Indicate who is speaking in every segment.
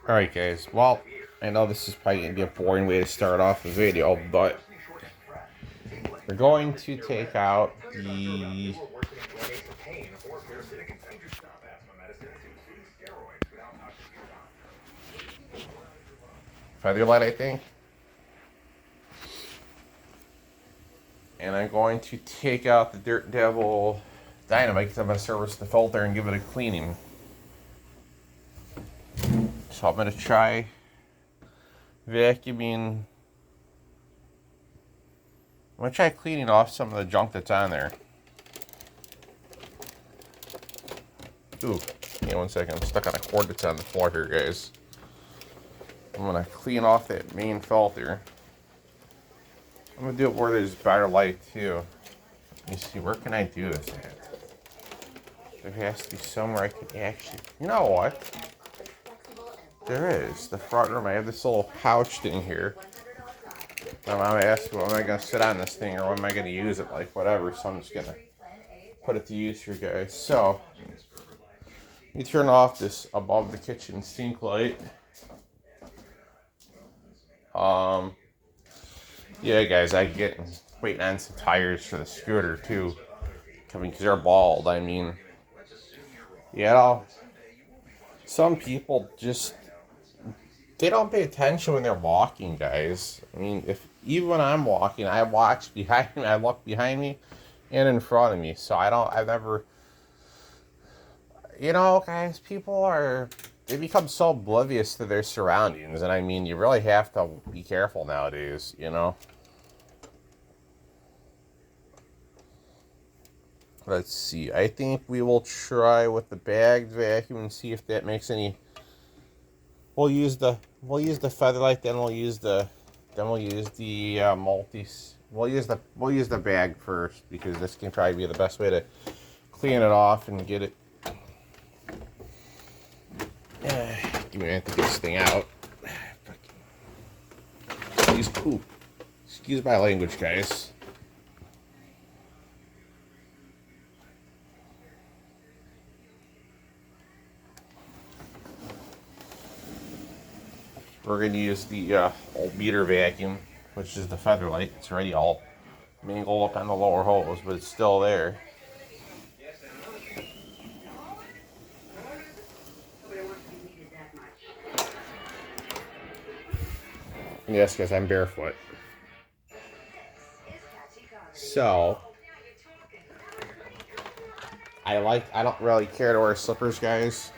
Speaker 1: Alright guys, well, I know this is probably going to be a boring way to start off the video, but we're going to take out the featherlight, I think. And I'm going to take out the Dirt Devil dynamite because I'm going to service the filter and give it a cleaning. So I'm going to try vacuuming. I'm going to try cleaning off some of the junk that's on there. Ooh, hang on 1 second. I'm stuck on a cord that's on the floor here, guys. I'm going to clean off that main filter. I'm going to do it where there's better light, too. Let me see, where can I do this at? There has to be somewhere I can actually... You know what? There is. The front room. I have this little pouch thing here. My mom asked me, well, am I going to sit on this thing or am I going to use it? Like, whatever. So I'm just going to put it to use for you guys. So, you turn off this above the kitchen sink light. Yeah, guys, I get waiting on some tires for the scooter too, coming because they're bald. I mean, you know, some people just they don't pay attention when they're walking, guys. I mean, even when I'm walking, I watch behind me, I look behind me, and in front of me. So I've never, guys, they become so oblivious to their surroundings, and I mean, you really have to be careful nowadays, Let's see. I think we will try with the bagged vacuum and see if that makes any. We'll use the featherlight, then we'll use the multis. We'll use the bag first because this can probably be the best way to clean it off and get it. Give me a minute to get this thing out. Excuse my language, guys. We're going to use the old beater vacuum, which is the featherlight. It's already all mangled up on the lower hose, but it's still there. Yes, guys, I'm barefoot. So, I don't really care to wear slippers, guys.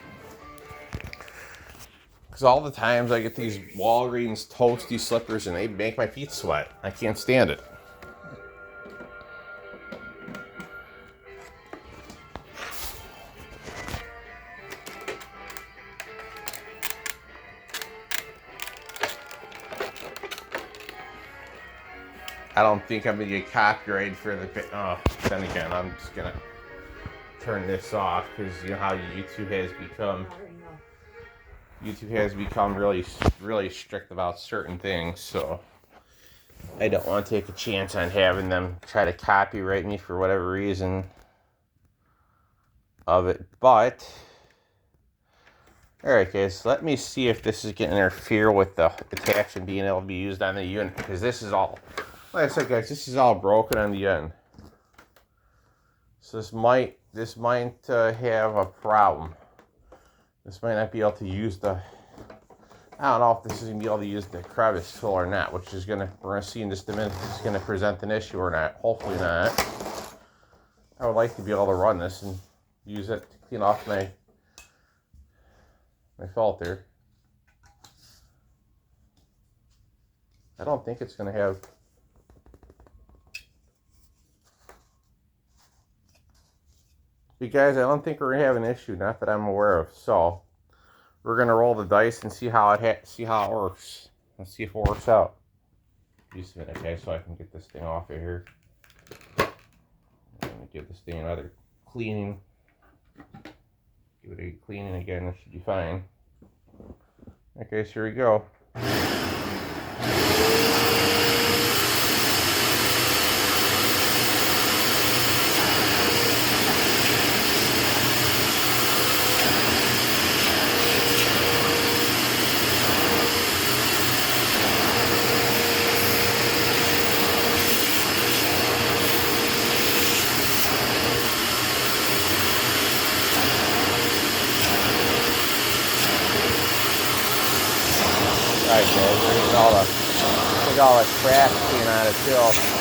Speaker 1: Because all the times I get these Walgreens toasty slippers and they make my feet sweat. I can't stand it. I don't think I'm going to get copyrighted for the... then again, I'm just going to turn this off because you know how YouTube has become really, really strict about certain things, so I don't want to take a chance on having them try to copyright me for whatever reason of it. But, alright guys, let me see if this is going to interfere with the attachment being able to be used on the unit, because this is all, like I said guys, this is all broken on the end. So this might have a problem. This might not be able to use I don't know if this is going to be able to use the crevice tool or not, which is we're going to see in just a minute if this is going to present an issue or not. Hopefully not. I would like to be able to run this and use it to clean off my filter. I don't think it's going to have... You guys, I don't think we're going to have an issue, not that I'm aware of. So, we're going to roll the dice and see how it works. Let's see if it works out. Just a minute, okay, so I can get this thing off of here. I'm going to give this thing another cleaning. Give it a cleaning again, it should be fine. Okay, so here we go. Alright guys, we're getting all the crap clean out of too.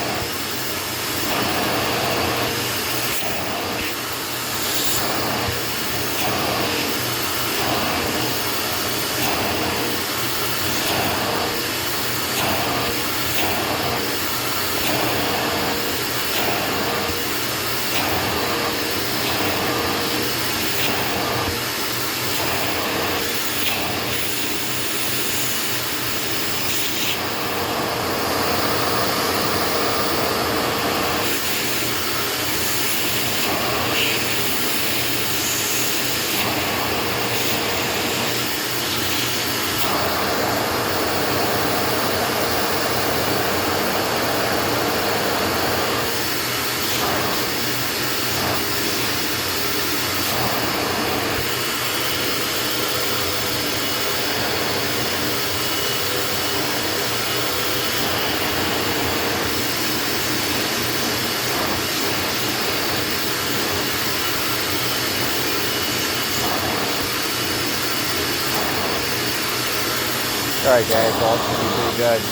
Speaker 1: Alright guys, well, it should be pretty good.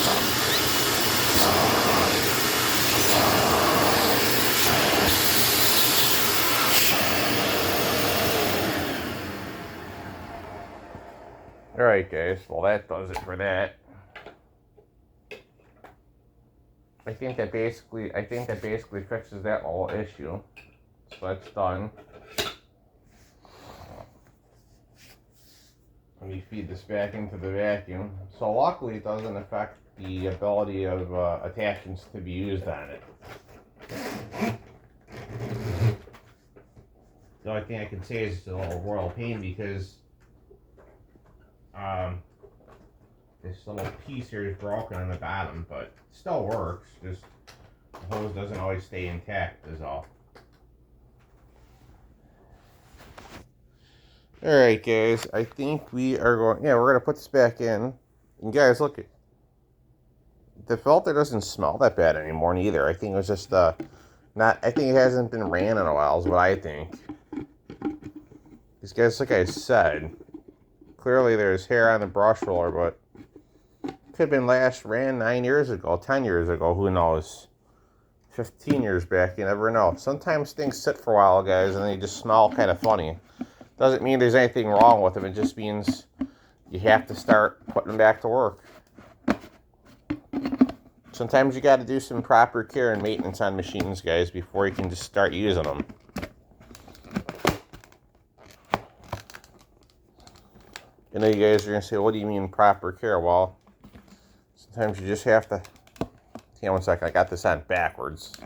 Speaker 1: Alright guys, well that does it for that. I think that basically fixes that whole issue. So that's done. Let me feed this back into the vacuum. So luckily it doesn't affect the ability of attachments to be used on it. The only thing I can say is it's a little royal pain because this little piece here is broken on the bottom, but it still works. Just the hose doesn't always stay intact is all. Alright guys, I think we are going, we're going to put this back in. And guys, look, the filter doesn't smell that bad anymore neither. I think it was just, I think it hasn't been ran in a while is what I think. These guys, like I said, clearly there's hair on the brush roller, but it could have been last ran 9 years ago, 10 years ago, who knows. 15 years back, you never know. Sometimes things sit for a while, guys, and they just smell kind of funny. Doesn't mean there's anything wrong with them. It just means you have to start putting them back to work. Sometimes you got to do some proper care and maintenance on machines, guys, before you can just start using them. I know you guys are going to say, what do you mean proper care? Well, sometimes you just have to... Hang on one second. I got this on backwards.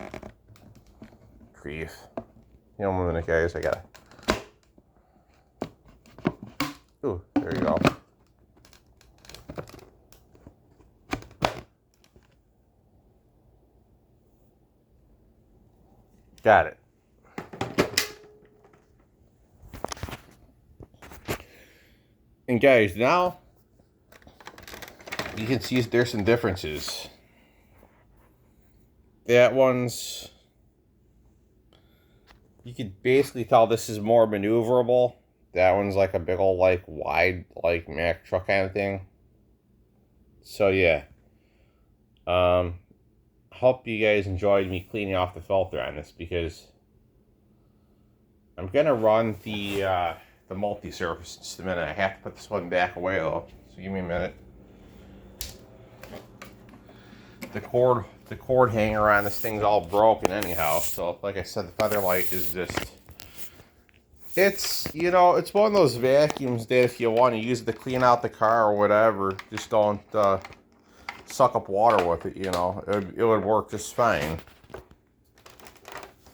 Speaker 1: Grief. Hang on 1 minute, guys. I got to... Ooh, there you go. Got it. And guys, now you can see there's some differences. That one's, you could basically tell this is more maneuverable. That one's like a big old, like, wide, like, Mack truck kind of thing. So, yeah. Hope you guys enjoyed me cleaning off the filter on this, because I'm going to run the multi-surface in just a minute. I have to put this one back away, though. So, give me a minute. The cord hanger on this thing's all broken anyhow. So, like I said, the feather light is just... It's, you know, it's one of those vacuums that if you want to use it to clean out the car or whatever, just don't suck up water with it, you know. It would work just fine.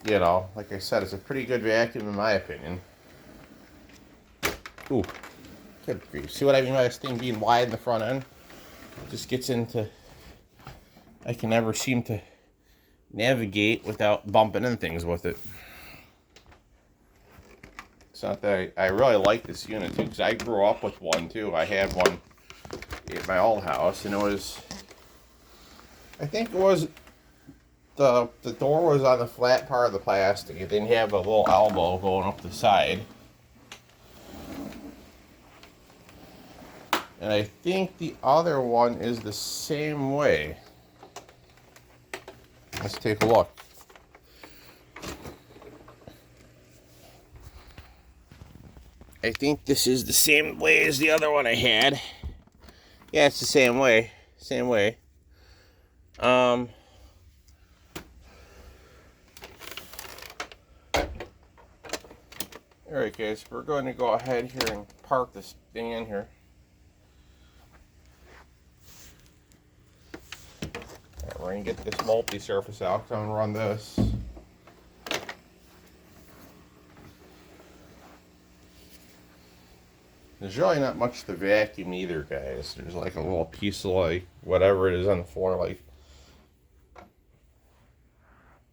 Speaker 1: You know, like I said, it's a pretty good vacuum in my opinion. Ooh, good grief. See what I mean by this thing being wide in the front end? It just gets into... I can never seem to navigate without bumping into things with it. It's not that I really like this unit too, because I grew up with one too. I had one at my old house, and it was, I think it was, the door was on the flat part of the plastic. It didn't have a little elbow going up the side. And I think the other one is the same way. Let's take a look. I think this is the same way as the other one I had. Yeah, it's the same way. Same way. Alright guys, we're going to go ahead here and park this thing in here. Alright, we're going to get this multi-surface out, so I'm going to run this. There's really not much to vacuum either, guys. There's like a little piece of like whatever it is on the floor, like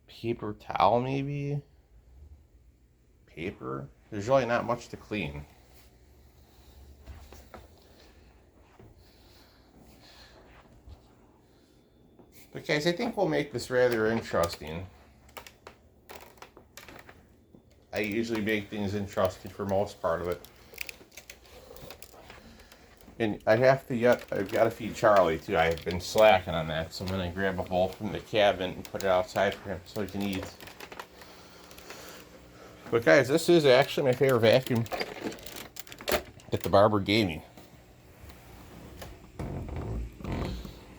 Speaker 1: paper towel maybe? Paper? There's really not much to clean. But guys, I think we'll make this rather interesting. I usually make things interesting for most part of it. And I've got to feed Charlie too. I've been slacking on that, so I'm gonna grab a bowl from the cabinet and put it outside for him so he can eat. But guys, this is actually my favorite vacuum that the barber gave me.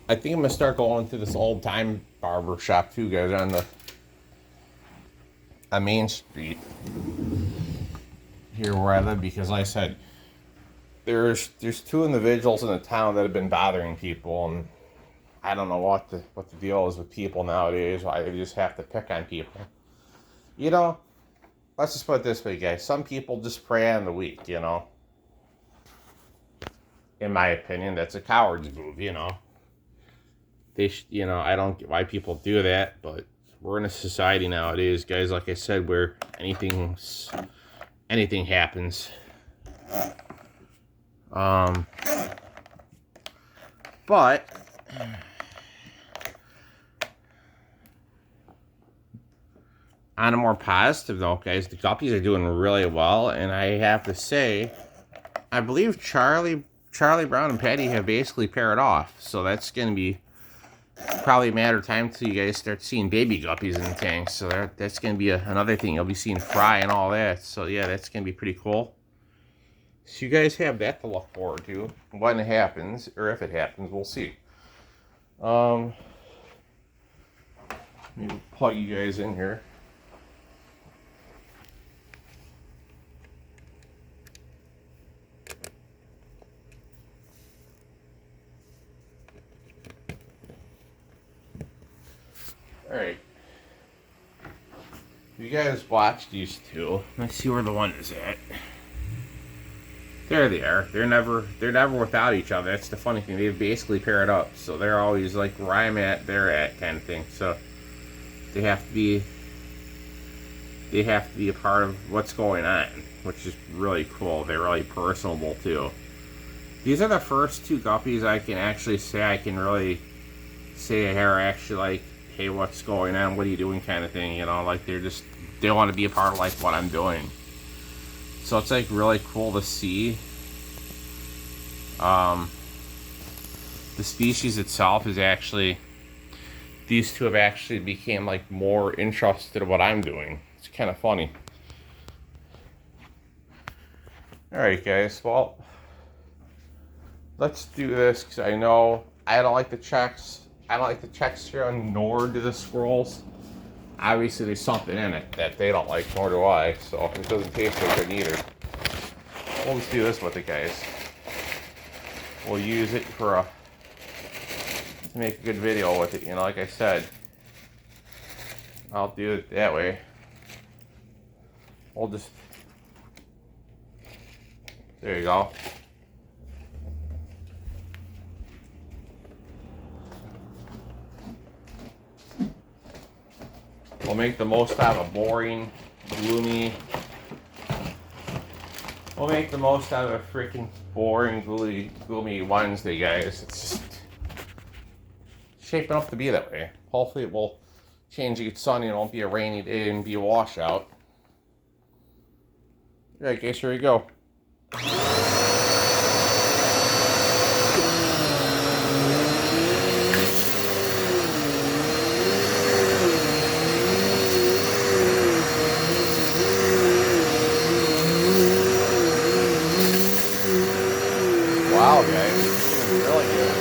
Speaker 1: I think I'm gonna start going to this old time barber shop too, guys, on Main Street here where I live, because like I said, there's two individuals in the town that have been bothering people, and I don't know what the deal is with people nowadays. Why they just have to pick on people. You know, let's just put it this way, guys. Some people just prey on the weak, you know. In my opinion, that's a coward's move, you know. You know, I don't get why people do that, but we're in a society nowadays, guys, like I said, where anything happens. But on a more positive note, guys, the guppies are doing really well, and I have to say, I believe Charlie Brown and Patty have basically paired off, so that's going to be probably a matter of time till you guys start seeing baby guppies in the tanks. So that's going to be another thing. You'll be seeing fry and all that. So yeah, that's going to be pretty cool. So you guys have that to look forward to. When it happens, or if it happens, we'll see. Maybe plug you guys in here. Alright. You guys watch these two. Let's see where the one is at. There they are. They're never without each other. That's the funny thing. They've basically paired up. So they're always like where I'm at, they're at kind of thing. So they have to be a part of what's going on, which is really cool. They're really personable too. These are the first two guppies I can actually say are actually like, hey, what's going on? What are you doing? Kind of thing, you know, like they want to be a part of like what I'm doing. So it's like really cool to see. The species itself is actually, these two have actually became like more interested in what I'm doing. It's kind of funny. Alright guys, well, let's do this, because I know I don't like the checks. I don't like the texture, nor do the scrolls. Obviously, there's something in it that they don't like, nor do I. So it doesn't taste so good either. We'll just do this with it, guys. We'll use it to make a good video with it. You know, like I said, I'll do it that way. We'll just, there you go. We'll make the most out of a boring, gloomy. We'll make the most out of a freaking boring, gloomy Wednesday, guys. It's just shaping up to be that way. Hopefully it will change, get sunny, and it won't be a rainy day and be a washout. Alright, guys, here we go. This thing is really good.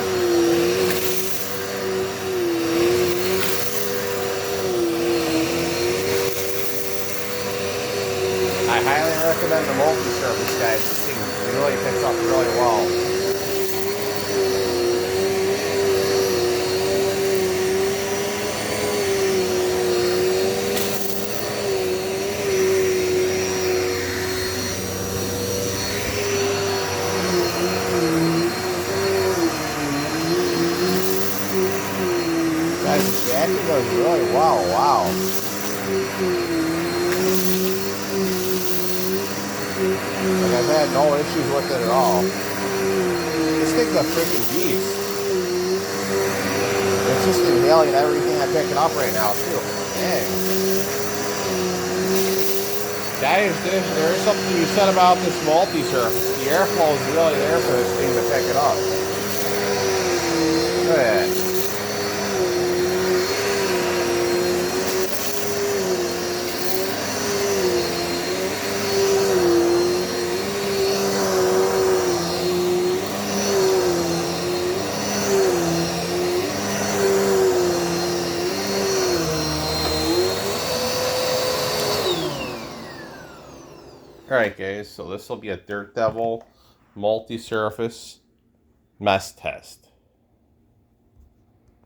Speaker 1: I highly recommend the multi-surface, guys. This thing really picks up really well. Guys, the jacking goes really well. Wow. Like, I've had no issues with it at all. This thing's a freaking beast. It's just inhaling everything I'm picking up right now, too. Dang. Guys, there is something you said about this multi-surface. The airflow is really there for this thing to pick it up. Look at that. Alright guys, so this will be a Dirt Devil multi-surface mest test.